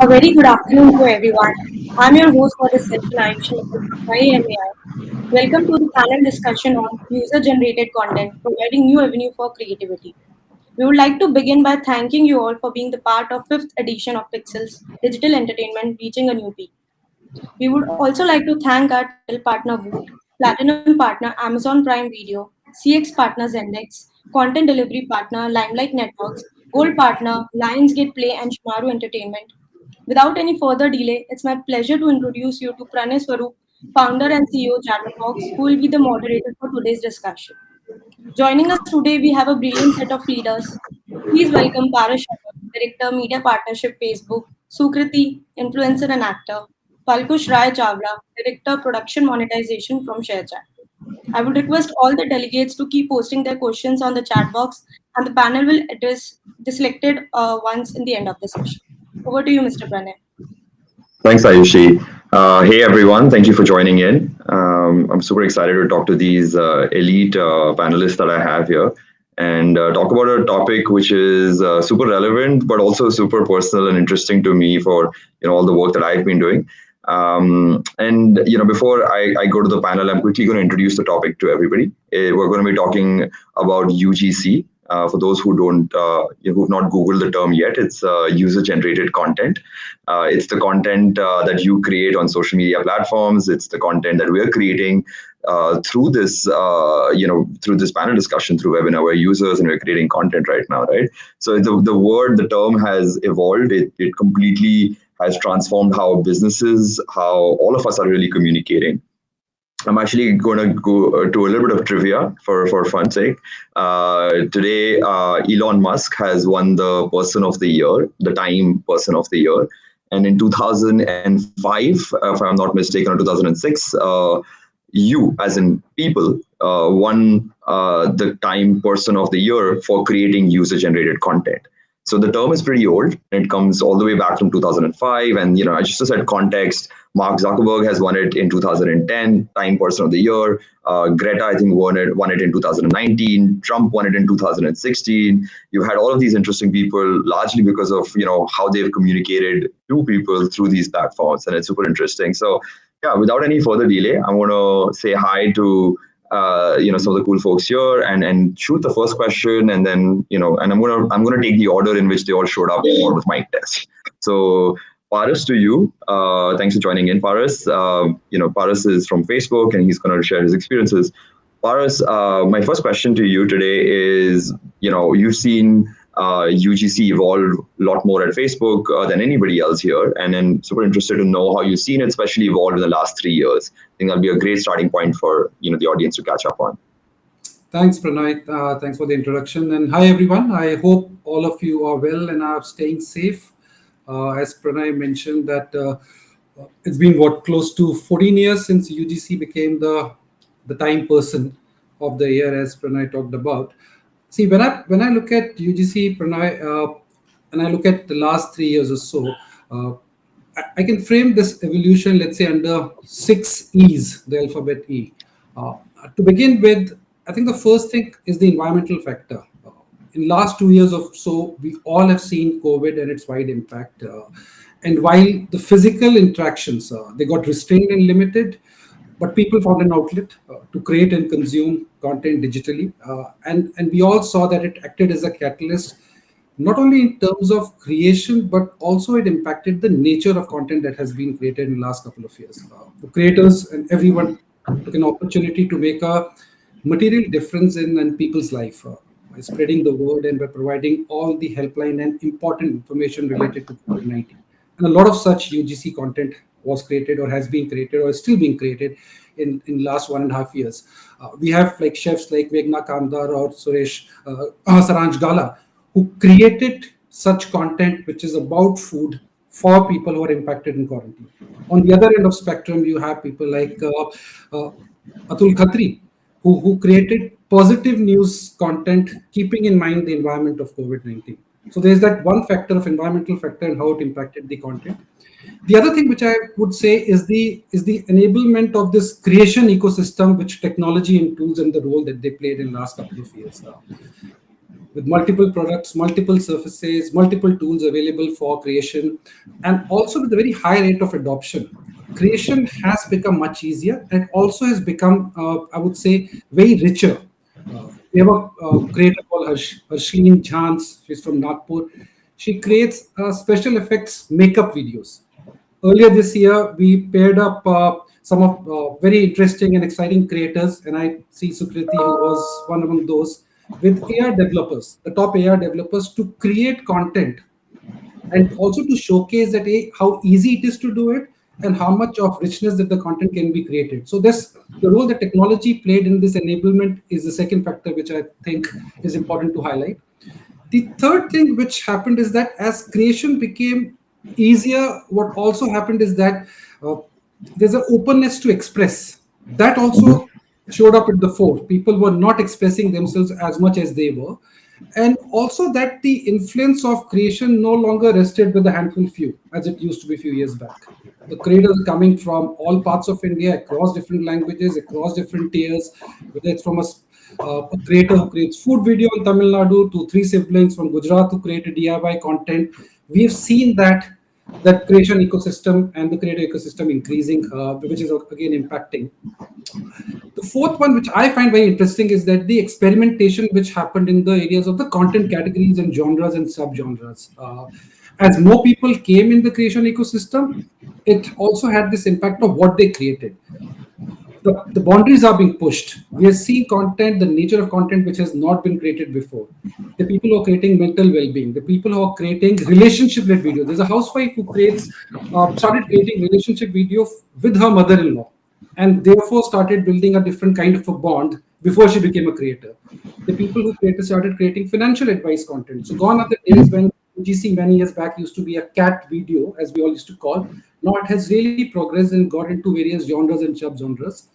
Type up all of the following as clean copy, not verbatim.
A very good afternoon to everyone. I'm your host for this session, Ayushi AI and AI. Welcome to the panel discussion on user-generated content, providing new avenue for creativity. We would like to begin by thanking you all for being the part of fifth edition of Pixels Digital Entertainment reaching a new peak. We would also like to thank our title partner Voot, Platinum partner Amazon Prime Video, CX partner Zendex, Content Delivery partner Limelight Networks, Gold partner Lionsgate Play and Shmaru Entertainment. Without any further delay, it's my pleasure to introduce you to Pranay Swarup, founder and CEO Chtrbox, who will be the moderator for today's discussion. Joining us today, we have a brilliant set of leaders. Please welcome Paras Sharma, Director, Media Partnership, Facebook, Sukriti, Influencer and Actor, Palkush Rai Chawla, Director, Production Monetization from Sharechat. I would request all the delegates to keep posting their questions on the chat box, and the panel will address the selected ones in the end of the session. Over to you, Mr. Pranay. Thanks, Ayushi. Hey, everyone. Thank you for joining in. I'm super excited to talk to these elite panelists that I have here and talk about a topic which is super relevant, but also super personal and interesting to me for all the work that I've been doing. Before I go to the panel, I'm quickly going to introduce the topic to everybody. We're going to be talking about UGC. For those who don't, who've not Googled the term yet, it's user-generated content. It's the content that you create on social media platforms. It's the content that we're creating through this, through this panel discussion, through webinar. We're users and we're creating content right now, right? So the term has evolved. It completely has transformed how businesses, how all of us are really communicating. I'm actually going to go to a little bit of trivia for fun's sake. Today, Elon Musk has won the Person of the Year, the Time Person of the Year. And in 2005, if I'm not mistaken, or 2006, you, as in people, won the Time Person of the Year for creating user-generated content. So the term is pretty old. It comes all the way back from 2005. And, I just to set context, Mark Zuckerberg has won it in 2010, Time Person of the Year. Greta, I think, won it in 2019. Trump won it in 2016. You've had all of these interesting people, largely because of, how they've communicated to people through these platforms. And it's super interesting. So, yeah, without any further delay, I want to say hi to some of the cool folks here and shoot the first question, and then and I'm gonna take the order in which they all showed up for with mic test. So Paras, to you, thanks for joining in, Paras. Paras is from Facebook and he's gonna share his experiences. Paras, my first question to you today is, you've seen UGC evolve a lot more at Facebook than anybody else here, and then super interested to know how you've seen it, especially evolve in the last 3 years. I think that'll be a great starting point for the audience to catch up on. Thanks, Pranay. Thanks for the introduction, and hi everyone. I hope all of you are well and are staying safe. As Pranay mentioned, that it's been close to 14 years since UGC became the Time Person of the Year, as Pranay talked about. See, when I look at UGC, Pranay, and I look at the last 3 years or so, I can frame this evolution, let's say, under 6 E's, the alphabet E. To begin with, I think the first thing is the environmental factor. In last 2 years or so, we all have seen COVID and its wide impact. And while the physical interactions, they got restrained and limited, but people found an outlet to create and consume content digitally. And we all saw that it acted as a catalyst, not only in terms of creation, but also it impacted the nature of content that has been created in the last couple of years. The creators and everyone took an opportunity to make a material difference in people's life by spreading the word and by providing all the helpline and important information related to COVID-19. And a lot of such UGC content was created or has been created or is still being created in last 1.5 years. We have like chefs like Meghna Kamdar or Saranj Gala, who created such content which is about food for people who are impacted in quarantine. On the other end of spectrum, you have people like Atul Khatri, who created positive news content, keeping in mind the environment of COVID-19. So there's that one factor of environmental factor and how it impacted the content. The other thing which I would say is the enablement of this creation ecosystem, which technology and tools and the role that they played in the last couple of years. with multiple products, multiple surfaces, multiple tools available for creation, and also with a very high rate of adoption. Creation has become much easier and also has become, I would say, very richer. We have a creator called Harshleen Jhans. She's from Nagpur. She creates special effects makeup videos. Earlier this year, we paired up some of very interesting and exciting creators, and I see Sukriti, who was one among those, with AR developers, the top AR developers, to create content and also to showcase that how easy it is to do it and how much of richness that the content can be created. So this the role that technology played in this enablement is the second factor which I think is important to highlight. The third thing which happened is that as creation became easier, what also happened is that uh, there's an openness to express. That also showed up at the fore. People were not expressing themselves as much as they were. And also that the influence of creation no longer rested with a handful few, as it used to be a few years back. The creators coming from all parts of India, across different languages, across different tiers, whether it's from a creator who creates food video in Tamil Nadu to three siblings from Gujarat who created DIY content. We have seen that creation ecosystem and the creator ecosystem increasing, which is again impacting. The fourth one, which I find very interesting, is that the experimentation which happened in the areas of the content categories and genres and subgenres. As more people came in the creation ecosystem, it also had this impact of what they created. The boundaries are being pushed. We are seeing content, the nature of content which has not been created before. The people who are creating mental well-being, the people who are creating relationship-led video. There's a housewife who started creating relationship video with her mother-in-law, and therefore started building a different kind of a bond before she became a creator. The people who started creating financial advice content. So gone are the days when UGC many years back used to be a cat video, as we all used to call. Now it has really progressed and got into various genres and subgenres.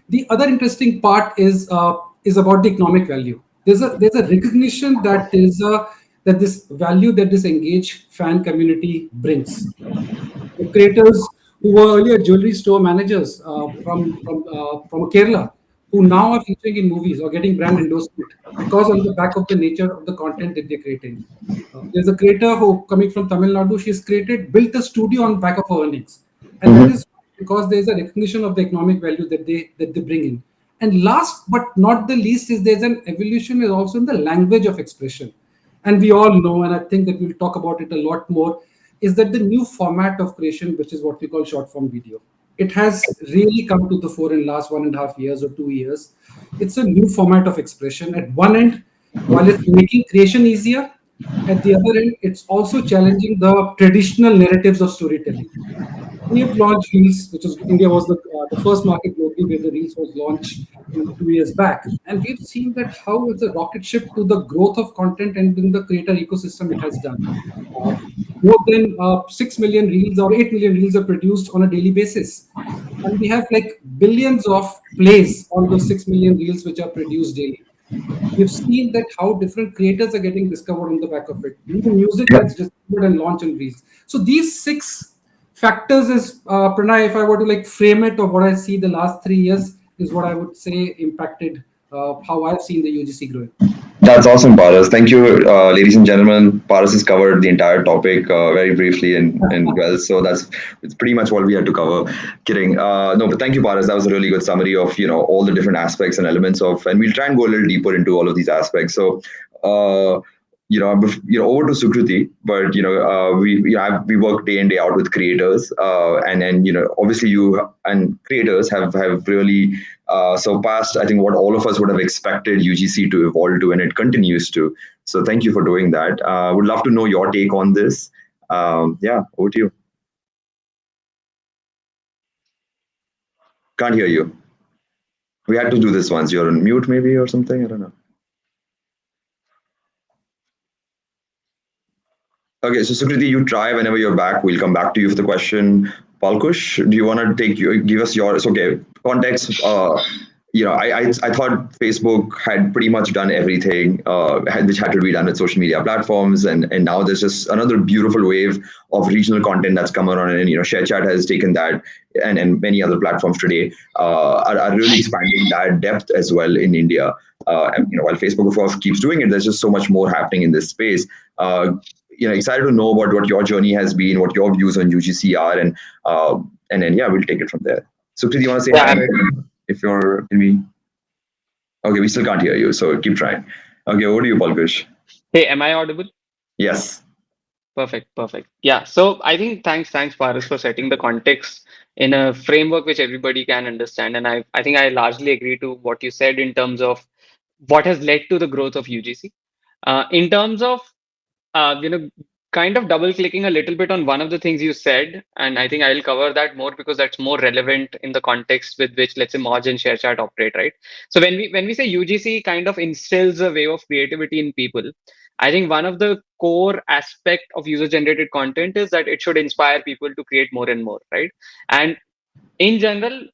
The other interesting part is about the economic value. There's a recognition that there's a that this value that this engaged fan community brings. The creators who were earlier jewelry store managers from Kerala, who now are featuring in movies or getting brand endorsement because on the back of the nature of the content that they're creating. There's a creator who coming from Tamil Nadu. She's built a studio on back of her earnings, and that is because there's a recognition of the economic value that they bring in. And last but not the least is there's an evolution is also in the language of expression. And we all know, and I think that we'll talk about it a lot more, is that the new format of creation, which is what we call short form video, it has really come to the fore in last 1.5 years or 2 years. It's a new format of expression. At one end, while it's making creation easier, at the other end, it's also challenging the traditional narratives of storytelling. We have launched Reels, which is India was the first market globally where the Reels was launched 2 years back. And we've seen that how it's a rocket ship to the growth of content and in the creator ecosystem it has done. Uh, More than 6 million Reels or 8 million Reels are produced on a daily basis. And we have like billions of plays on those 6 million Reels which are produced daily. We've seen that how different creators are getting discovered on the back of it. New music Yep. gets discovered and launched and released. So these six factors is Pranay. If I were to like frame it of what I see the last 3 years, is what I would say impacted how I've seen the UGC growing. That's awesome, Paras. Thank you, ladies and gentlemen. Paras has covered the entire topic very briefly and well, so it's pretty much what we had to cover. Kidding. No, but thank you, Paras. That was a really good summary of all the different aspects and elements of, and we'll try and go a little deeper into all of these aspects. So, uh, over to Sukriti, but we work day in day out with creators, and obviously you and creators have really surpassed, I think, what all of us would have expected UGC to evolve to, and it continues to. So thank you for doing that. Would love to know your take on this. Yeah, over to you. Can't hear you. We had to do this once. You're on mute, maybe, or something. I don't know. Okay, so Sukriti, you try whenever you're back. We'll come back to you for the question. Palkush, do you want to give us your? It's okay. Context. I thought Facebook had pretty much done everything which had to be done with social media platforms, and now there's just another beautiful wave of regional content that's come around, and Sharechat has taken that, and many other platforms today are really expanding that depth as well in India. And, while Facebook of course keeps doing it, there's just so much more happening in this space. Excited to know about what your journey has been, what your views on UGC are, and then yeah, we'll take it from there. So, do you want to say Yeah, hi? I'm ready. If you're in me. Okay, we still can't hear you, so keep trying. Okay, over to you, Palkush. Hey, am I audible? Yes. Perfect, perfect. Yeah. So I think thanks, Paris, for setting the context in a framework which everybody can understand. And I think I largely agree to what you said in terms of what has led to the growth of UGC. In terms of uh, you know, kind of double clicking a little bit on one of the things you said, and I think I'll cover that more because that's more relevant in the context with which, let's say, Moj and ShareChat operate, right? So when we say UGC kind of instills a wave of creativity in people, I think one of the core aspect of user-generated content is that it should inspire people to create more and more, right? And in general,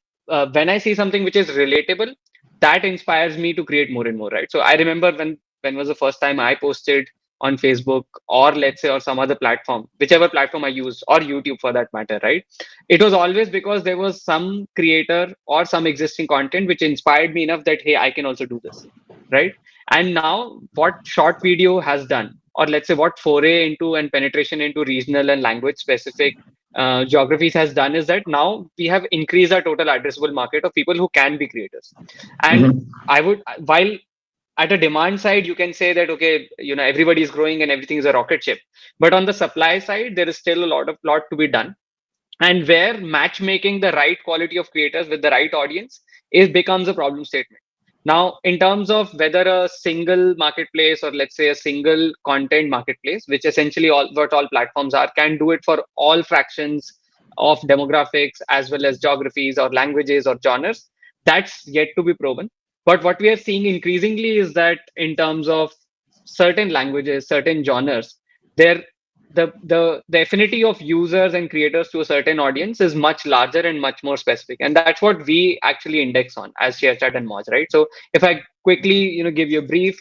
when I see something which is relatable, that inspires me to create more and more, right? So I remember when was the first time I posted on Facebook, or let's say, or some other platform, whichever platform I used, or YouTube for that matter, right? It was always because there was some creator or some existing content which inspired me enough that, hey, I can also do this, right? And now what short video has done, or let's say what foray into and penetration into regional and language specific geographies has done, is that now we have increased our total addressable market of people who can be creators. And Mm-hmm. I would, while at a demand side, you can say that, okay, everybody is growing and everything is a rocket ship. But on the supply side, there is still a lot to be done. And where matchmaking the right quality of creators with the right audience is becomes a problem statement. Now, in terms of whether a single marketplace, or let's say a single content marketplace, which essentially all what all platforms are, can do it for all fractions of demographics as well as geographies or languages or genres, that's yet to be proven. But what we are seeing increasingly is that in terms of certain languages, certain genres, there the affinity of users and creators to a certain audience is much larger and much more specific, and that's what we actually index on as ShareChat and Moj, right? So if I quickly give you a brief,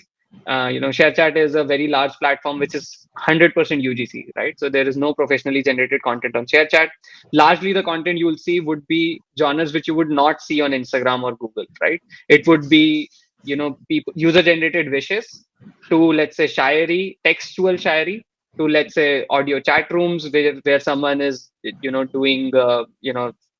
ShareChat is a very large platform which is 100% UGC, right? So there is no professionally generated content on ShareChat. Largely the content you will see would be genres which you would not see on Instagram or Google, right? It would be people user generated wishes, to let's say shairi, textual shairi, to let's say audio chat rooms where someone is doing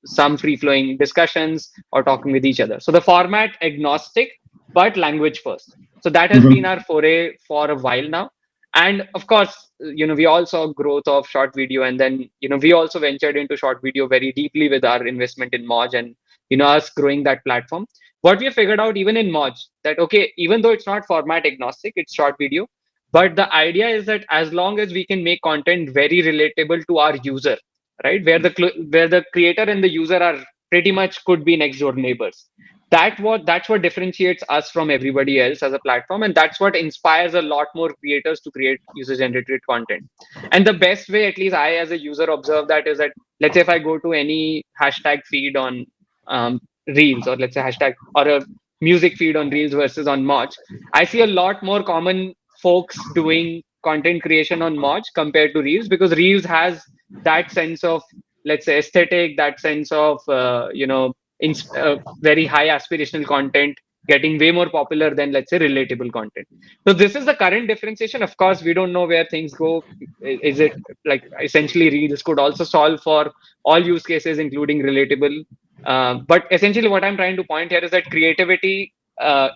some free flowing discussions or talking with each other. So the format agnostic but language first. So that has been our Mm-hmm. foray for a while now. And of course, we all saw growth of short video, and then we also ventured into short video very deeply with our investment in Moj, and us growing that platform. What we have figured out even in Moj, that okay, even though it's not format agnostic, it's short video, but the idea is that as long as we can make content very relatable to our user, right, where the creator and the user are pretty much could be next door neighbors, that's what differentiates us from everybody else as a platform, and that's what inspires a lot more creators to create user generated content. And the best way, at least I as a user observe that, is that let's say if I go to any hashtag feed on reels, or let's say hashtag or a music feed on reels versus on Moj, I see a lot more common folks doing content creation on Moj compared to reels, because reels has that sense of, let's say, aesthetic, that sense of very high aspirational content getting way more popular than, let's say, relatable content. So this is the current differentiation. Of course, we don't know where things go. Is it like essentially reels could also solve for all use cases including relatable? But essentially what I'm trying to point here is that creativity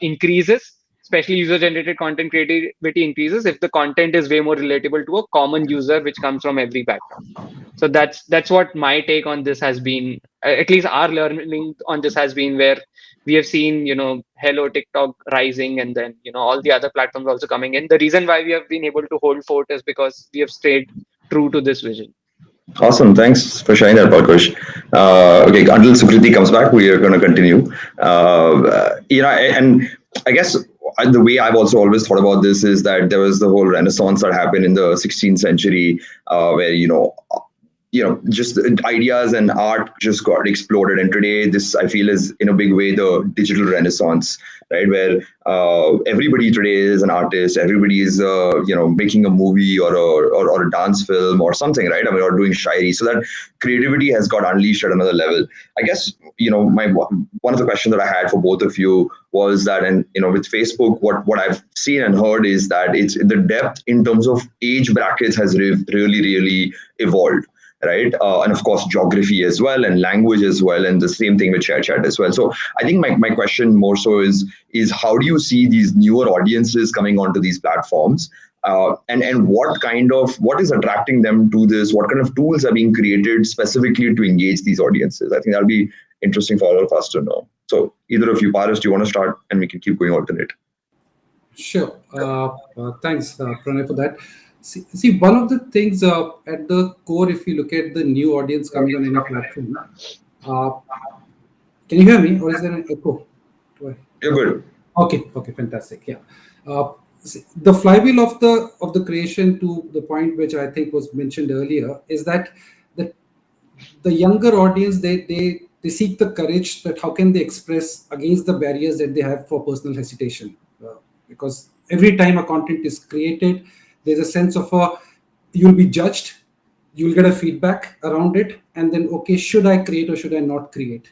increases, especially user generated content creativity increases if the content is way more relatable to a common user which comes from every background. So that's what my take on this has been. At least our learning on this has been, where we have seen hello TikTok rising, and then all the other platforms also coming in. The reason why we have been able to hold fort is because we have stayed true to this vision. Awesome. Thanks for sharing that, Palkush. Okay, until Sukriti comes back, we are going to continue. And I guess the way I've also always thought about this is that there was the whole Renaissance that happened in the 16th century, where just ideas and art just got exploded. And today, this I feel is in a big way the digital renaissance, right? Where everybody today is an artist. Everybody is making a movie or a dance film or something, right? I mean, or doing shairi. So that creativity has got unleashed at another level. I guess my one of the questions that I had for both of you was that, and with Facebook, what I've seen and heard is that it's the depth in terms of age brackets has really evolved, right? And of course, geography as well, and language as well, and the same thing with Sharechat as well. So I think my question more so is how do you see these newer audiences coming onto these platforms? And what is attracting them to this? What kind of tools are being created specifically to engage these audiences? I think that'll be interesting for all of us to know. So either of you, Paris, do you want to start, and we can keep going alternate? Sure. Thanks, Pranay, for that. One of the things at the core, if you look at the new audience coming on any platform, uh, can you hear me, or is there an echo? Do I- You're good. Okay, fantastic. Yeah. The flywheel of the creation, to the point which I think was mentioned earlier, is that the the younger audience, they seek the courage that how can they express against the barriers that they have for personal hesitation. Because every time a content is created, there's a sense of you'll be judged, you'll get a feedback around it, and then, okay, should I create or should I not create?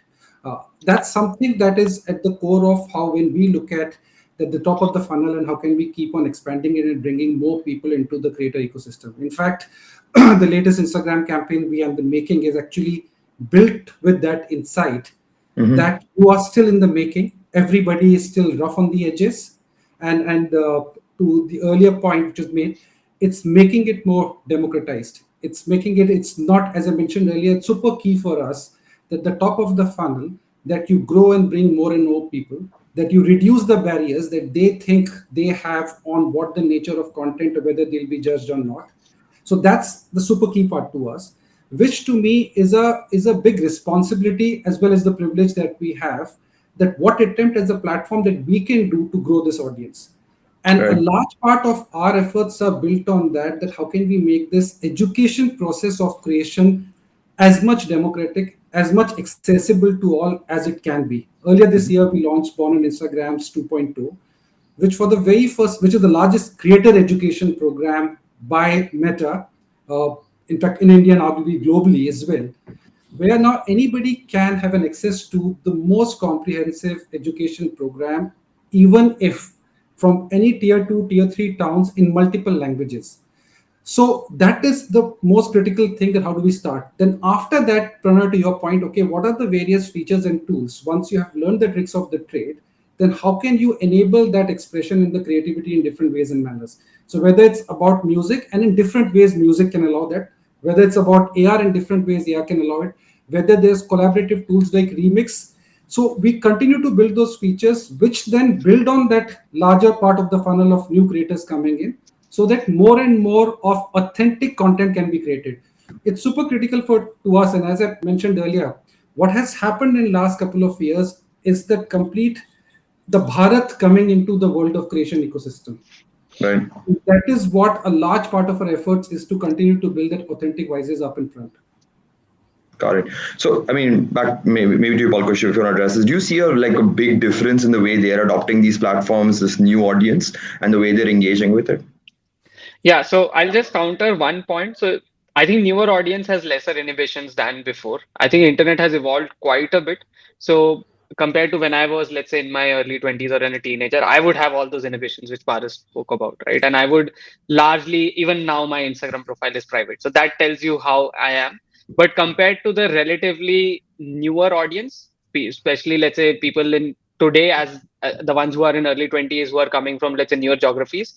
That's something that is at the core of how, when we look at the top of the funnel, and how can we keep on expanding it and bringing more people into the creator ecosystem. In fact, the latest Instagram campaign we have been making is actually built with that insight, Mm-hmm. that you are still in the making. Everybody is still rough on the edges, and to the earlier point which was made, it's making it more democratized. It's making it. It's not, as I mentioned earlier, it's super key for us that the top of the funnel, that you grow and bring more and more people, that you reduce the barriers that they think they have on what the nature of content or whether they'll be judged or not. So that's the super key part to us, which to me is a big responsibility as well as the privilege that we have, that what attempt as a platform that we can do to grow this audience. And a Right. large part of our efforts are built on that how can we make this education process of creation as much democratic, as much accessible to all as it can be. Earlier this year, we launched Born on Instagrams 2.2, which for the very first, which is the largest creator education program by Meta, uh, in fact, in India and arguably globally as well, where now anybody can have an access to the most comprehensive education program, even if from any tier 2, tier 3 towns in multiple languages. So that is the most critical thing, that how do we start? Then after that, Pranay, to your point, okay, what are the various features and tools? Once you have learned the tricks of the trade, then how can you enable that expression in the creativity in different ways and manners? So whether it's about music, and in different ways music can allow that, whether it's about AR, in different ways AR can allow it, whether there's collaborative tools like Remix. So we continue to build those features, which then build on that larger part of the funnel of new creators coming in, so that more and more of authentic content can be created. It's super critical for to us, and as I mentioned earlier, what has happened in last couple of years is the complete, the Bharat coming into the world of creation ecosystem. Right. That is what a large part of our efforts is, to continue to build that authentic voices up in front. Got it. So, I mean, back maybe to you, Palkush, if you want to address this, do you see a big difference in the way they are adopting these platforms, this new audience, and the way they're engaging with it? Yeah, so I'll just counter one point. So I think newer audience has lesser inhibitions than before. I think internet has evolved quite a bit. So compared to when I was, let's say, in my early 20s or in a teenager, I would have all those inhibitions which Paras spoke about, right? And I would largely, even now, my Instagram profile is private. So that tells you how I am. But compared to the relatively newer audience, especially, let's say, people in today, as the ones who are in early 20s who are coming from, let's say, newer geographies,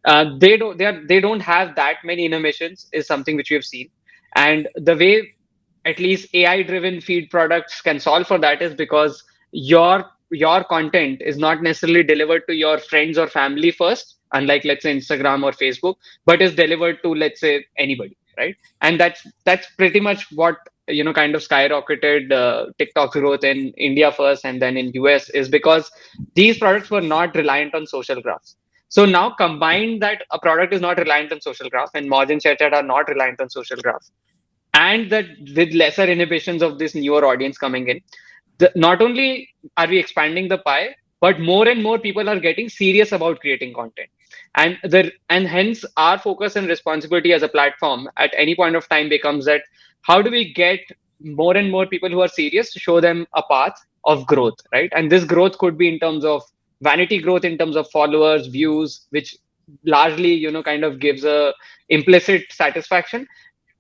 they don't have that many innovations is something which we have seen. And the way at least AI driven feed products can solve for that is because your content is not necessarily delivered to your friends or family first, unlike, let's say, Instagram or Facebook, but is delivered to, let's say, anybody, right? And that's pretty much what kind of skyrocketed TikTok's growth in India first and then in US, is because these products were not reliant on social graphs. So now combine that a product is not reliant on social graph, and Moz and Sharechat are not reliant on social graph. and that with lesser inhibitions of this newer audience coming in, not only are we expanding the pie, but more and more people are getting serious about creating content. And hence our focus and responsibility as a platform at any point of time becomes that how do we get more and more people who are serious to show them a path of growth, right? And this growth could be in terms of vanity growth, in terms of followers, views, which largely, kind of gives a implicit satisfaction,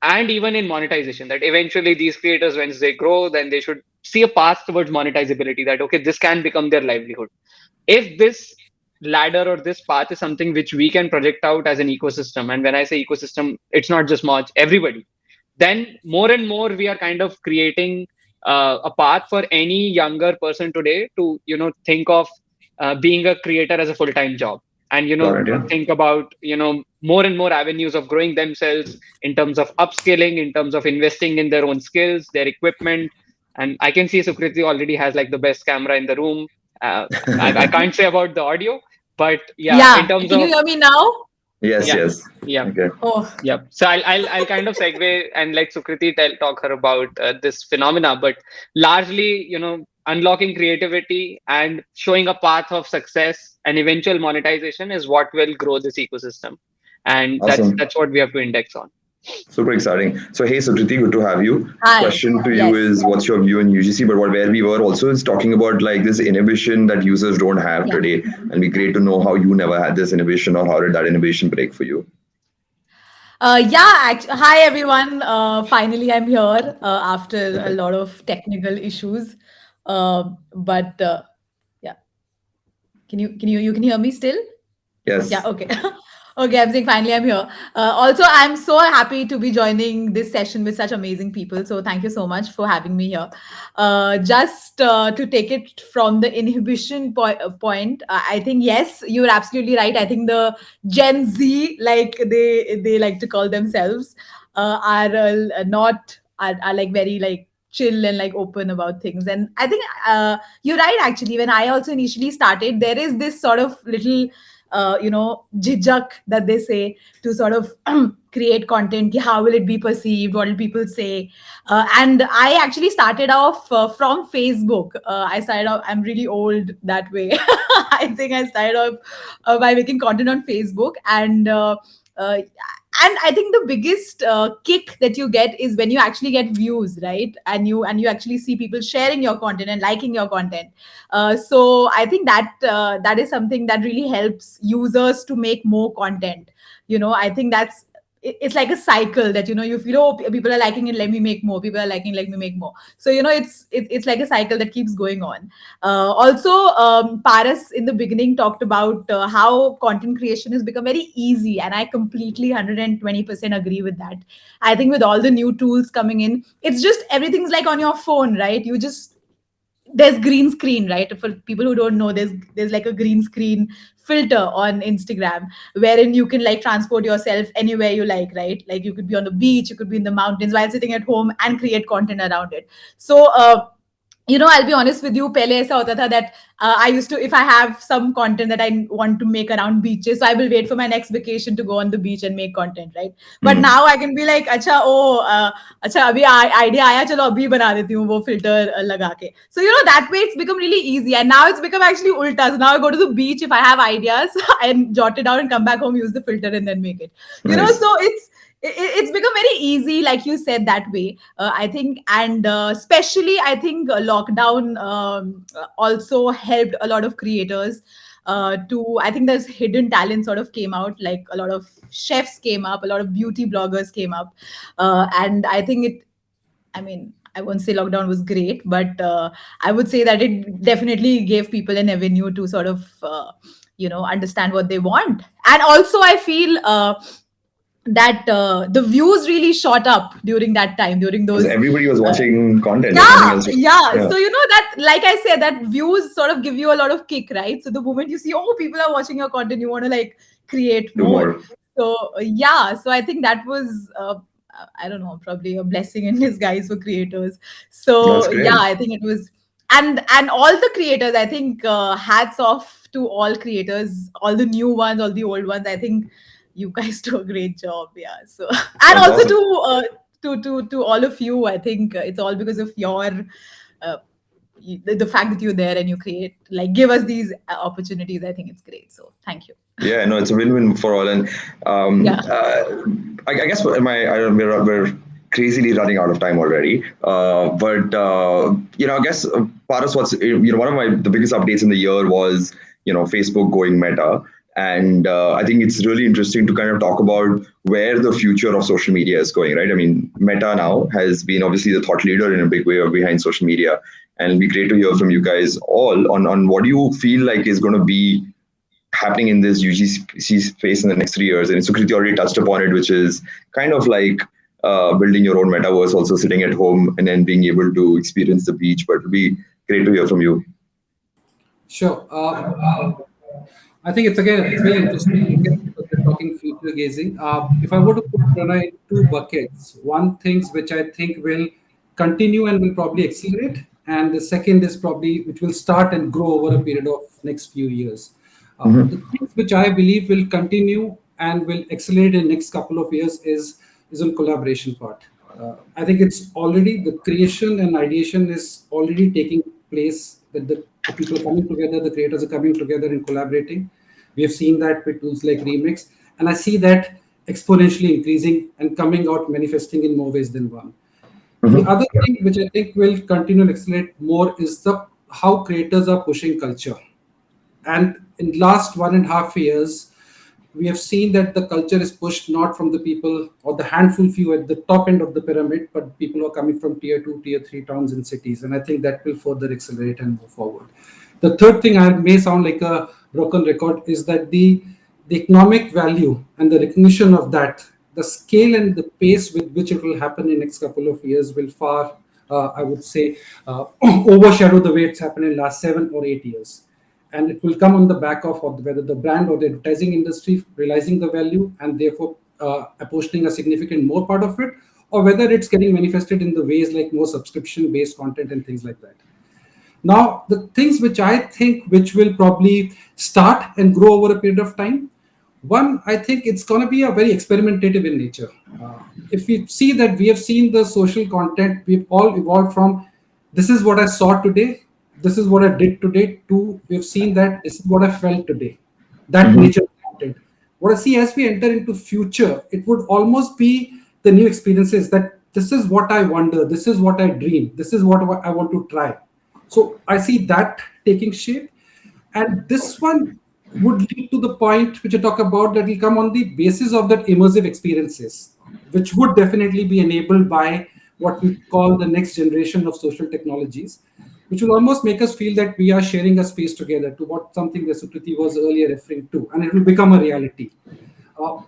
and even in monetization, that eventually these creators, once they grow, then they should see a path towards monetizability, that okay, this can become their livelihood. If this ladder or this path is something which we can project out as an ecosystem, and when I say ecosystem, it's not just Moj, everybody, then more and more we are kind of creating a path for any younger person today to think of being a creator as a full-time job, and Got it. Yeah. think about more and more avenues of growing themselves in terms of upskilling, in terms of investing in their own skills, their equipment. And I can see Sukriti already has like the best camera in the room. uh, I can't say about the audio, but yeah, in Yeah. terms Can you of, hear me now? Yes. yeah, Yes. yeah. Okay. Oh, Yep. So I'll kind of segue and let Sukriti talk her about this phenomena, but largely, unlocking creativity and showing a path of success and eventual monetization is what will grow this ecosystem, and that's Awesome. that's what we have to index on. Super exciting. So, hey, Sukriti, good to have you. hi. Question to you Yes. is, what's your view on UGC? But where we were also is talking about like this inhibition that users don't have Yeah. today, and be great to know how you never had this inhibition or how did that inhibition break for you? Hi everyone. Finally, I'm here after a lot of technical issues. But yeah, you can hear me still? Yeah, Yes. okay. Okay, I'm saying finally I'm here. Also, I'm so happy to be joining this session with such amazing people. So, thank you so much for having me here. Just to take it from the inhibition point, I think, yes, you're absolutely right. I think the Gen Z, like they like to call themselves, are not, are like very like chill and like open about things. And I think you're right, actually. When I also initially started, there is this sort of little jijak that they say to sort of create content. Ki how will it be perceived? What will people say? And I actually started off from Facebook. I started off, I'm really old that way. I think I started off by making content on Facebook. Uh, and I think the biggest kick that you get is when you actually get views, right? And you actually see people sharing your content and liking your content. So I think that that is something that really helps users to make more content. I think it's like a cycle that you feel, oh, people are liking it, let me make more. People are liking, let me make more. So it's like a cycle that keeps going on. Also, Paras in the beginning talked about how content creation has become very easy, and I completely 120% agree with that. I think with all the new tools coming in, it's just everything's like on your phone, right? You just there's green screen, right? For people who don't know, there's like a green screen filter on Instagram, wherein you can like transport yourself anywhere you like, right? Like you could be on the beach, you could be in the mountains while sitting at home and create content around it. So I'll be honest with you, pehle aisa hota tha that I used to, if I have some content that I want to make around beaches, so I will wait for my next vacation to go on the beach and make content, right? But Hmm. now I can be like, acha, acha, abhi idea aaya, chalo abhi bana deti hu wo filter laga ke. So that way it's become really easy, and now it's become actually ulta. So now I go to the beach, if I have ideas, I jot it down and come back home, use the filter, and then make it. Nice. So it's become very easy, like you said, that way. I think, and especially I think lockdown also helped a lot of creators to, I think there's hidden talent sort of came out, like a lot of chefs came up, a lot of beauty bloggers came up. And I think I mean, I won't say lockdown was great, but I would say that it definitely gave people an avenue to sort of understand what they want. And also I feel that the views really shot up during that time, during Because those everybody was uh, watching content. There's nothing yeah, else. yeah. Yeah. So that, like I said, that views sort of give you a lot of kick, right? So the moment you see, oh, people are watching your content, you want to like create Do more. more. So yeah, so I think that was I don't know, probably a blessing in disguise for creators. That's So yeah, great. I think it was, and all the creators, I think hats off to all creators, all the new ones, all the old ones. I think you guys do a great job. Yeah. So and That's also awesome. to to all of you. I think it's all because of your uh, the fact that you're there and you create, like, give us these opportunities. I think it's great. So thank you. Yeah, no, it's a win-win for all. And Yeah. I guess we're crazily running out of time already. But I guess Paras, what's one of the biggest updates in the year was Facebook going Meta, and I think it's really interesting to kind of talk about where the future of social media is going. Right? I mean, Meta now has been obviously the thought leader in a big way behind social media, and it'd be great to hear from you guys all on what do you feel like is going to be happening in this UGC space in the next 3 years. And Sukriti already touched upon it, which is kind of like building your own metaverse, also sitting at home and then being able to experience the beach. But it'll be great to hear from you. Sure. I think it's very interesting again because we're talking future gazing. If I were to put Pranay in two buckets, one things which I think will continue and will probably accelerate, and the second is probably which will start and grow over a period of next few years. The Mm-hmm. things which I believe will continue and will accelerate in next couple of years is on collaboration part. I think it's already the creation and ideation is already taking place. That the people are coming together, the creators are coming together and collaborating. We have seen that with tools like Remix, and I see that exponentially increasing and coming out, manifesting in more ways than one. The Mm-hmm. other thing which I think will continue to accelerate more is the how creators are pushing culture. And in last 1.5 years, we have seen that the culture is pushed not from the people or the handful few at the top end of the pyramid, but people who are coming from tier two, tier three towns and cities. And I think that will further accelerate and move forward. The third thing, I may sound like a broken record, is that the economic value and the recognition of that, the scale and the pace with which it will happen in next couple of years will far, I would say, overshadow the way it's happened in last 7 or 8 years. And it will come on the back of whether the brand or the advertising industry realizing the value and therefore apportioning a significant more part of it, or whether it's getting manifested in the ways like more subscription based content and things like that. Now, the things which I think which will probably start and grow over a period of time, one, I think it's going to be a very experimentative in nature. If we see that we have seen the social content, we've all evolved from this is what I saw today, this is what I did today, to we've seen that this is what I felt today. That Mm-hmm. nature of content. What I see as we enter into future, it would almost be the new experiences that this is what I wonder, this is what I dream, this is what I want to try. So I see that taking shape. And this one would lead to the point which I talk about that will come on the basis of that immersive experiences, which would definitely be enabled by what we call the next generation of social technologies, which will almost make us feel that we are sharing a space together to what something that Sukriti was earlier referring to, and it will become a reality. Uh,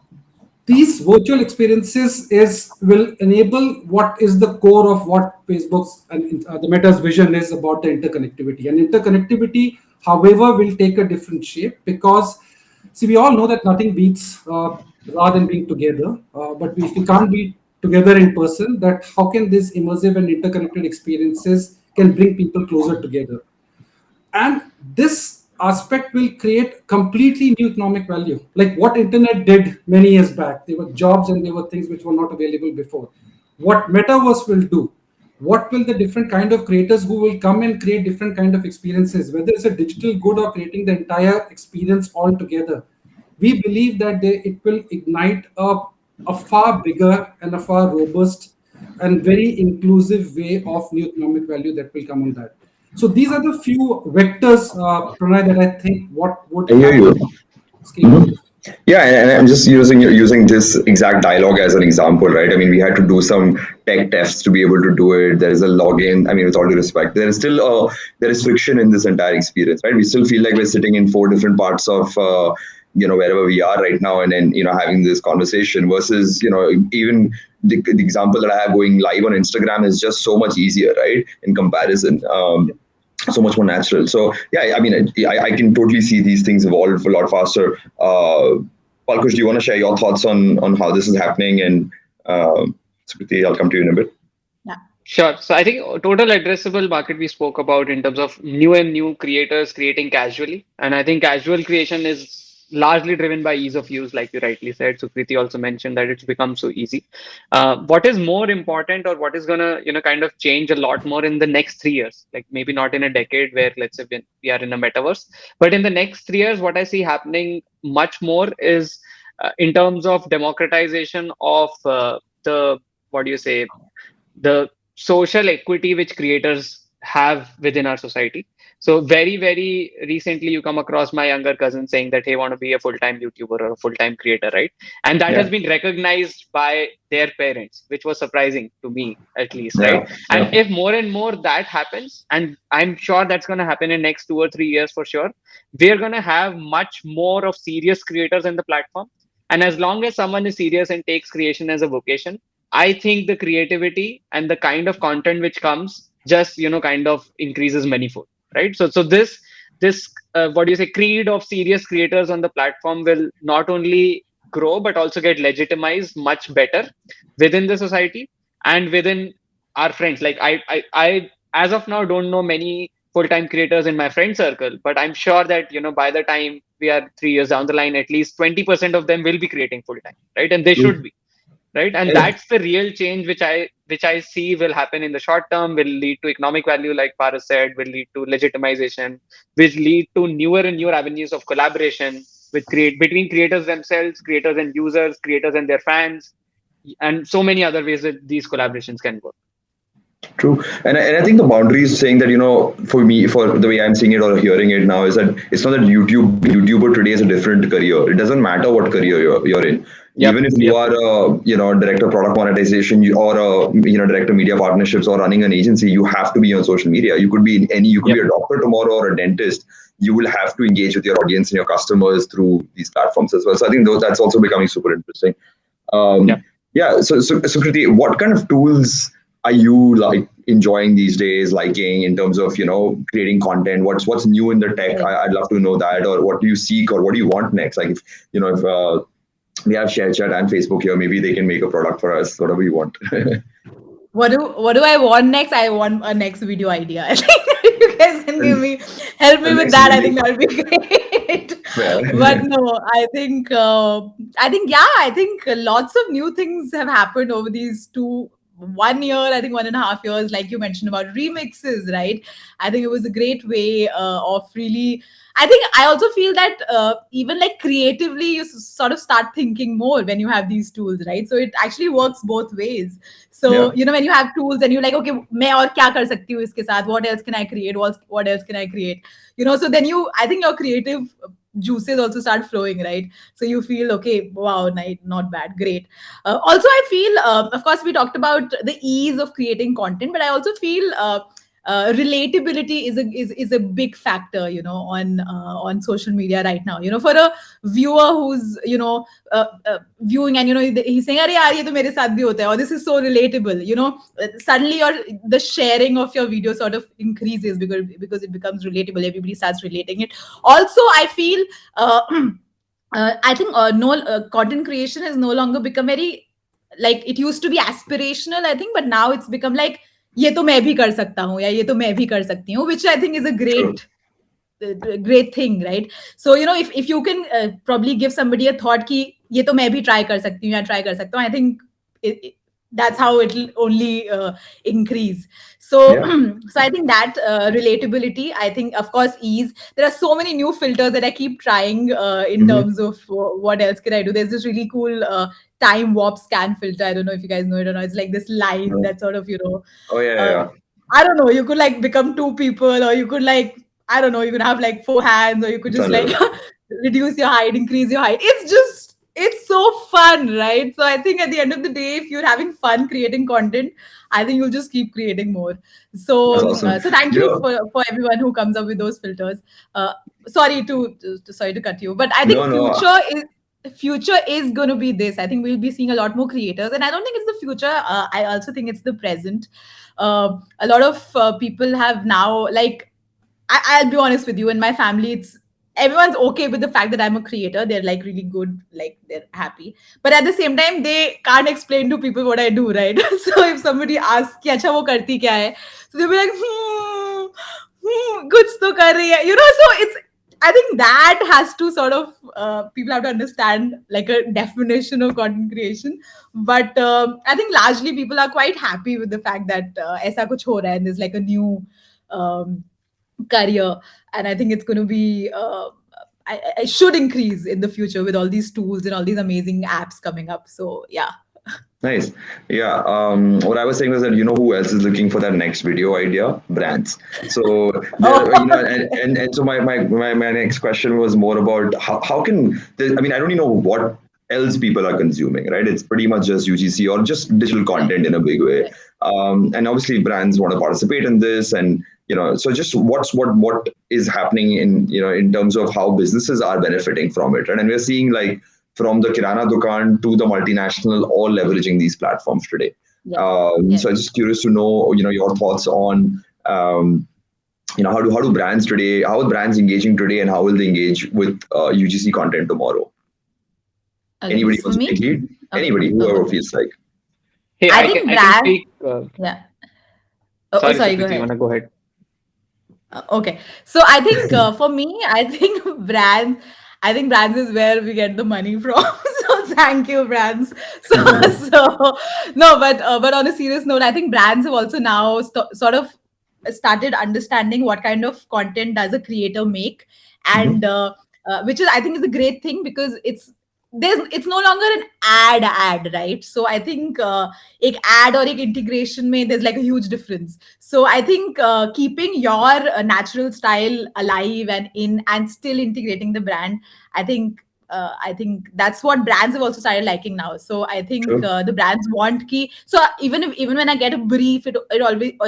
these virtual experiences is will enable what is the core of what Facebook's and the Meta's vision is about the interconnectivity. And interconnectivity, however, will take a different shape because, see, we all know that nothing beats rather than being together. But if we can't be together in person, that how can these immersive and interconnected experiences can bring people closer together? And this aspect will create completely new economic value, like what internet did many years back. There were jobs and there were things which were not available before. What metaverse will do, what will the different kind of creators who will come and create different kind of experiences, whether it's a digital good or creating the entire experience all together. We believe that it will ignite a far bigger and a far robust and very inclusive way of new economic value that will come on that. So these are the few vectors, Pranay, that I think what would I hear you. happen scale over Mhm. the. Yeah, and I'm just using this exact dialogue as an example, right? I mean, we had to do some tech tests to be able to do it. There is a login. I mean, with all due respect, there is friction in this entire experience, right? We still feel like we're sitting in four different parts of wherever we are right now, and then having this conversation versus even the example that I have going live on Instagram is just so much easier, right? In comparison. So much more natural. So yeah, I mean, I can totally see these things evolve a lot faster. Palkush, do you want to share your thoughts on how this is happening? And Sukriti, I'll come to you in a bit. Yeah. Sure. So I think total addressable market we spoke about in terms of new and new creators creating casually. And I think casual creation is largely driven by ease of use, like you rightly said. Sukriti also mentioned that it's become so easy. What is more important, or what is gonna, kind of change a lot more in the next 3 years, like maybe not in a decade where let's say we are in a metaverse, but in the next 3 years, what I see happening much more is in terms of democratization of the what do you say the social equity which creators have within our society. So very, very recently, you come across my younger cousin saying that he want to be a full-time YouTuber or a full-time creator, right? And that has Yeah, been recognized by their parents, which was surprising to me, at least, right? yeah, And yeah. if more and more that happens, and I'm sure that's going to happen in next 2 or 3 years for sure, we're going to have much more of serious creators in the platform. And as long as someone is serious and takes creation as a vocation, I think the creativity and the kind of content which comes just kind of increases manifold, right? So this what do you say creed of serious creators on the platform will not only grow but also get legitimized much better within the society and within our friends. Like I as of now don't know many full-time creators in my friend circle, but I'm sure that by the time we are 3 years down the line, at least 20% of them will be creating full-time, right? And they should True. be, right? And And that's the real change which I see will happen in the short term, will lead to economic value, like Paras said, will lead to legitimization, which lead to newer and newer avenues of collaboration with create between creators themselves, creators and users, creators and their fans, and so many other ways that these collaborations can work. true. And I think the boundaries saying that, for me, for the way I'm seeing it or hearing it now, is that it's not that YouTuber today is a different career. It doesn't matter what career you're in. Yep, Even if you yep, are a, director of product monetization, or a, director of media partnerships, or running an agency, you have to be on social media. You could be in any, you could be yep, a doctor tomorrow or a dentist. You will have to engage with your audience and your customers through these platforms as well. So I think that's also becoming super interesting. yep. Yeah. So Kriti, what kind of tools are you like enjoying these days, liking in terms of creating content? What's new in the tech? Right. I'd love to know that, or what do you seek, or what do you want next? Like if we have Sharechat and Facebook here, maybe they can make a product for us, whatever you want. What do I want next? I want a next video idea. I think you guys can And help me with next that. I movie, think that would be great. But fair. no, I think yeah, I think lots of new things have happened over these 1 year, I think 1.5 years, like you mentioned about remixes, right? I think it was a great way of really. I think I also feel that even like creatively, you sort of start thinking more when you have these tools, right? So it actually works both ways. Yeah. So when you have tools and you're like, okay, मैं और क्या कर सकती हूँ इसके साथ? What else can I create? What else can I create? So then I think your creative juices also start flowing, right? So you feel okay, wow, not bad, great. Also, I feel, of course, we talked about the ease of creating content, but I also feel relatability is a big factor, on social media right now. For a viewer who's viewing, and he's saying, "Arey yaar, ye to mere saath bhi hota hai," or "This is so relatable." Suddenly the sharing of your video sort of increases because it becomes relatable. Everybody starts relating it. Also, I feel. I think no content creation has no longer become very, like, it used to be aspirational, I think, but now it's become like, ये तो मैं भी कर सकता हूँ या ये तो मैं भी कर सकती हूँ, which I think is a True. great thing, right? So if you can probably give somebody a thought कि ये तो मैं भी try कर सकती हूँ या try कर सकता हूँ, I think that's how it'll only increase. So Yeah. so I think that relatability, I think, of course, ease. There are so many new filters that I keep trying in Hmm. terms of what else can I do. There's this really cool time warp scan filter. I don't know if you guys know it or not. It's like this line that sort of Oh yeah, yeah, uh, yeah. I don't know, you could like become two people, or you could like, I don't know, you could have like four hands, or you could It's just like unreal. reduce your height, increase your height. It's so fun, right? So I think at the end of the day, if you're having fun creating content, I think you'll just keep creating more. That's So awesome. so thank You you know, for everyone who comes up with those filters. Sorry to cut you, but I think no, no. future is going to be this. I think we'll be seeing a lot more creators, and I don't think it's the future. I also think it's the present. A lot of people have now, like, I'll be honest with you, in my family, it's everyone's okay with the fact that I'm a creator. They're like really good, like they're happy. But at the same time, they can't explain to people what I do, right? So if somebody asks, "कि अच्छा वो करती क्या है?" So they'll be like, कुछ तो कर रही है, So it's, I think that has to sort of people have to understand like a definition of content creation. But I think largely people are quite happy with the fact that aisa kuch ho raha hai and there's like a new um, career, and I think it's going to be I should increase in the future with all these tools and all these amazing apps coming up. So yeah. Nice. Yeah. What I was saying was that who else is looking for that next video idea? Brands. So Oh, there, okay. and so my next question was more about how can I mean I don't even know what else people are consuming, right? It's pretty much just UGC or just digital Right, content in a big way. right. And obviously brands want to participate in this, and so just what is happening in terms of how businesses are benefiting from it, right? And we're seeing like from the kirana dukan to the multinational, all leveraging these platforms today. Yes, So yes. I'm just curious to know, your thoughts on, how do brands today, how are brands engaging today, and how will they engage with UGC content tomorrow? Okay, Anybody this is for wants to me. take lead? Okay, Anybody, okay. whoever feels like. Hey, I I can think I can brand. speak. Yeah. Oh, Sorry, sorry. Go Sukriti, you ahead. wanna go ahead? Okay. So I think for me, I think brands. I think brands is where we get the money from. So thank you, brands. So so no, but on a serious note, I think brands have also now sort of started understanding what kind of content does a creator make, Mhm. and which is I think is a great thing because it's no longer an ad, right? So I think एक ad और एक integration में there's like a huge difference. So I think keeping your natural style alive and in and still integrating the brand, I think that's what brands have also started liking now. So I think True. the brands want key. So even when I get a brief, it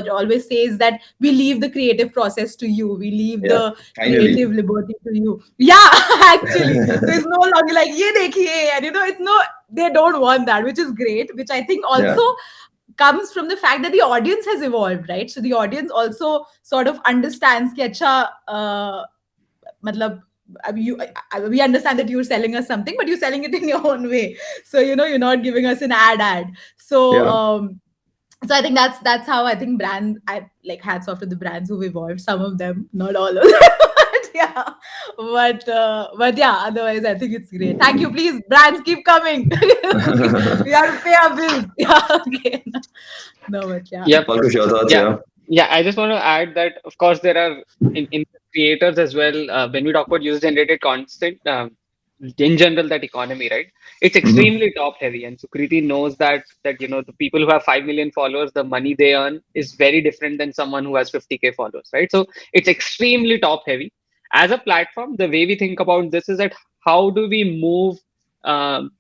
always says that we leave the creative process to you. We leave Yeah. the Finally. creative liberty to you. Yeah, actually. So it's no longer like ye dekhiye, and it's no, they don't want that, which is great. Which I think Yeah. also comes from the fact that the audience has evolved, right? So the audience also sort of understands कि अच्छा मतलब we understand that you're selling us something, but you're selling it in your own way. So you're not giving us an ad. So Yeah. so I think that's how I think I like hats off to the brands who've evolved. Some of them, not all of them. But yeah, but yeah. Otherwise, I think it's great. Thank you. Please, brands, keep coming. We have to pay our bills. Yeah. Okay. No, but yeah. Yep. Palkush, your thoughts, Yeah. yeah? Yeah. I just want to add that, of course, there are in creators as well. When we talk about user-generated content, in general, that economy, right? It's Hmm. extremely top heavy, and Sukriti knows that the people who have 5 million followers, the money they earn is very different than someone who has 50K followers, right? So it's extremely top heavy. As a platform, the way we think about this is that how do we move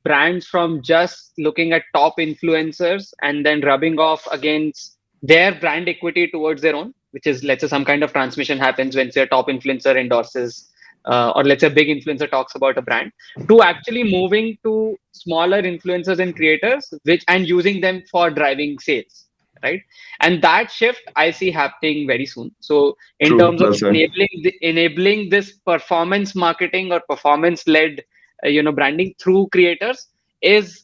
brands from just looking at top influencers and then rubbing off against their brand equity towards their own, which is, let's say, some kind of transmission happens when, say, a top influencer endorses, or let's say a big influencer talks about a brand, to actually moving to smaller influencers and creators, which and using them for driving sales, right? And that shift I see happening very soon. So in True. terms of Well said. enabling this performance marketing or performance led branding through creators is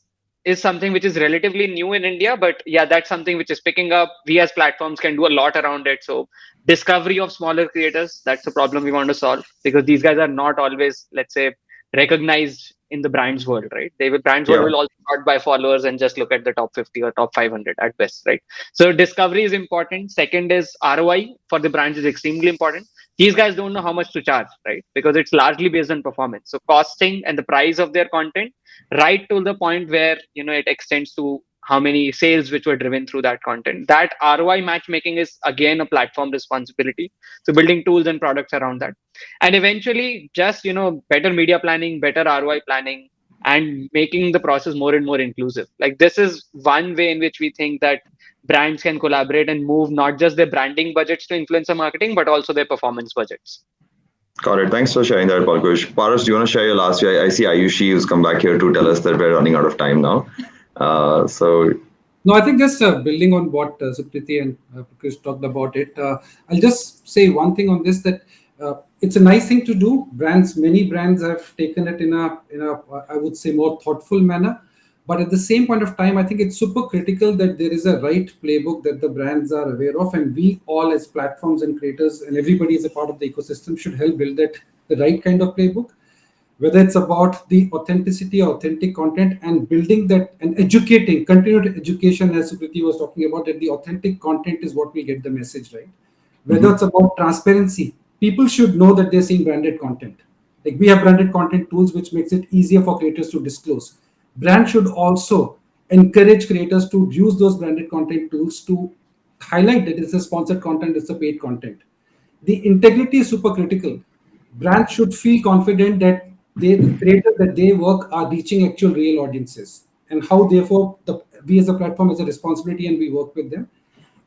something which is relatively new in India, but yeah, that's something which is picking up. We as platforms can do a lot around it. So discovery of smaller creators, that's the problem we want to solve, because these guys are not always, let's say, recognized in the brands world, right? Brands world Yeah. will also sort by followers and just look at the top 50 or top 500 at best, right? So discovery is important. Second is ROI for the brands is extremely important. These guys don't know how much to charge, right? Because it's largely based on performance. So costing and the price of their content, right to the point where it extends to how many sales which were driven through that content. That ROI matchmaking is again a platform responsibility. So building tools and products around that, and eventually just better media planning, better ROI planning, and making the process more and more inclusive. Like, this is one way in which we think that brands can collaborate and move not just their branding budgets to influencer marketing, but also their performance budgets. Got it. Thanks for sharing that, Palkush. Paras, do you want to share your last view? I see Ayushi who's come back here to tell us that we're running out of time now. So, No, I think just building on what Sukriti and Prakash talked about it, I'll just say one thing on this, that it's a nice thing to do. Many brands have taken it in a I would say more thoughtful manner. But at the same point of time, I think it's super critical that there is a right playbook that the brands are aware of, and we all as platforms and creators and everybody as a part of the ecosystem should help build that the right kind of playbook, whether it's about the authenticity, authentic content, and building that and educating, continued education, as Sukriti was talking about, that the authentic content is what will get the message right. Whether it's about transparency, people should know that they're seeing branded content. Like we have branded content tools, which makes it easier for creators to disclose. Brand should also encourage creators to use those branded content tools to highlight that it's a sponsored content, it's a paid content. The integrity is super critical. Brands should feel confident that the creators that they work are reaching actual real audiences, and how therefore we as a platform has a responsibility and we work with them.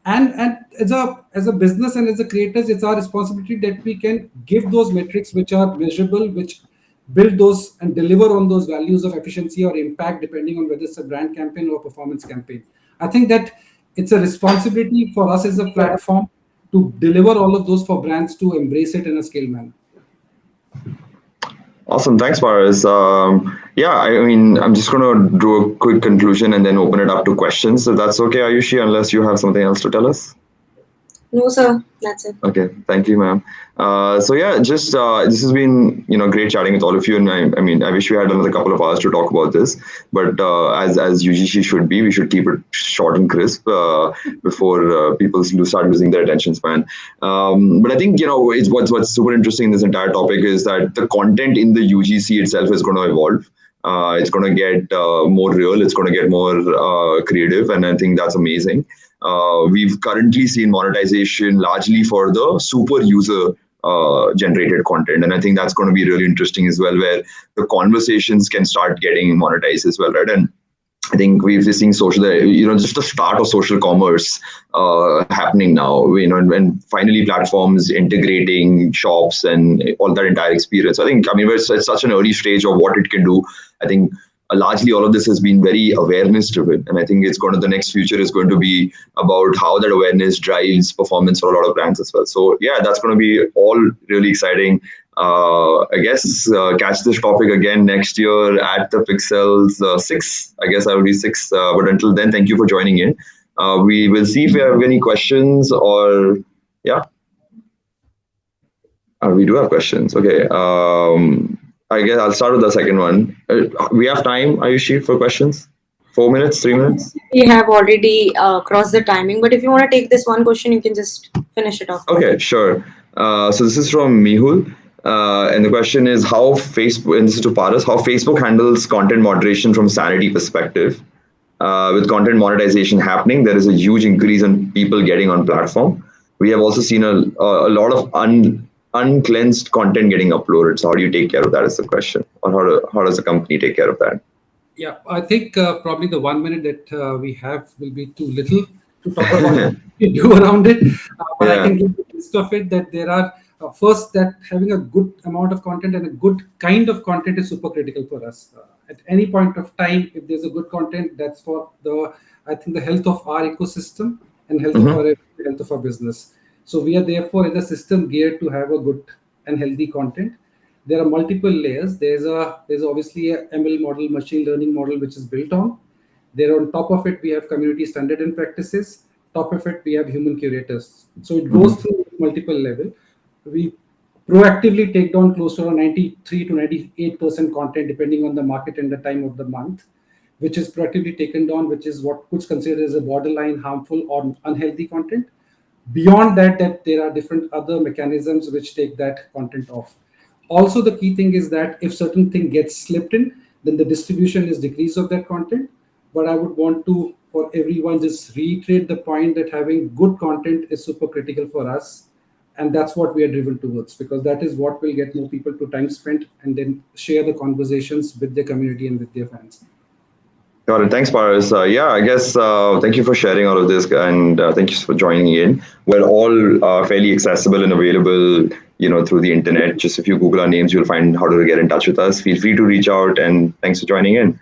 And as a business and as a creators, it's our responsibility that we can give those metrics which are measurable, which build those and deliver on those values of efficiency or impact, depending on whether it's a brand campaign or performance campaign. I think that it's a responsibility for us as a platform to deliver all of those for brands to embrace it in a scale manner. Awesome. Thanks, Paras. Yeah, I mean, I'm just going to do a quick conclusion and then open it up to questions. So that's okay, Ayushi, unless you have something else to tell us. No, sir. That's it. Okay, thank you, ma'am. So yeah, just this has been great chatting with all of you, and I mean I wish we had another couple of hours to talk about this, but as UGC should be, we should keep it short and crisp before people start losing their attention span. But I think it's what's super interesting in this entire topic is that the content in the UGC itself is going to evolve. It's going to get more real. It's going to get more creative, and I think that's amazing. We've currently seen monetization largely for the super user generated content, and I think that's going to be really interesting as well, where the conversations can start getting monetized as well, right? And I think we've just seen just the start of social commerce happening now, and finally platforms integrating shops and all that entire experience. I think, I mean, we're at such an early stage of what it can do. I think largely all of this has been very awareness driven, and I think the next future is going to be about how that awareness drives performance for a lot of brands as well. So yeah, that's going to be all really exciting. I guess catch this topic again next year at the Pixels 6. I guess I will be 6. But until then, thank you for joining in. We will see if we have any questions or yeah. We do have questions. Okay. I guess I'll start with the second one. We have time, Ayushi, for questions? 4 minutes, 3 minutes? We have already crossed the timing, but if you want to take this one question, you can just finish it off. Okay, sure. So this is from Mihul. And the question is how Facebook, and this is to Paras, how Facebook handles content moderation from sanity perspective. With content monetization happening, there is a huge increase in people getting on platform. We have also seen a lot of uncleansed content getting uploaded. So how do you take care of that is the question, or how does the company take care of that? Yeah, I think probably the 1 minute that we have will be too little to talk about what we do around it. But I can give the gist of it that there are first that having a good amount of content and a good kind of content is super critical for us. At any point of time, if there's a good content, that's for I think the health of our ecosystem and health of our business. So we are therefore as a system geared to have a good and healthy content. There are multiple layers. There's obviously a ML model, machine learning model, which is built on. There on top of it, we have community standard and practices. Top of it, we have human curators. So it goes through multiple level. We proactively take down close to 93 to 98% content, depending on the market and the time of the month, which is proactively taken down, which is what could considered as a borderline harmful or unhealthy content. Beyond that there are different other mechanisms which take that content off. Also, the key thing is that if certain thing gets slipped in, then the distribution is decrease of that content. But I would want to, for everyone, just reiterate the point that having good content is super critical for us. And that's what we are driven towards, because that is what will get more people to time spent and then share the conversations with their community and with their fans. Got it. Thanks, Paras. Yeah, I guess thank you for sharing all of this, and thank you for joining in. We're all fairly accessible and available, through the internet. Just if you Google our names, you'll find how to get in touch with us. Feel free to reach out, and thanks for joining in.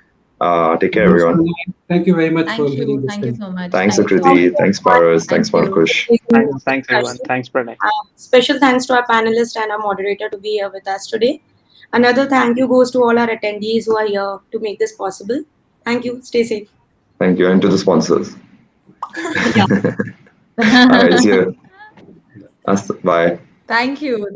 Take care, everyone. Thank you very much for Thank giving you. this Thank you time. so much. Thanks, Thank you so Sukriti. much. Thanks, Paras. Thanks, Thank you. Palkush. Thanks everyone. Thanks, Pranay. Special thanks to our panelists and our moderator to be here with us today. Another thank you goes to all our attendees who are here to make this possible. Thank you. Stay safe. Thank you. And to the sponsors. Yeah. All right, see you. Bye. Thank you.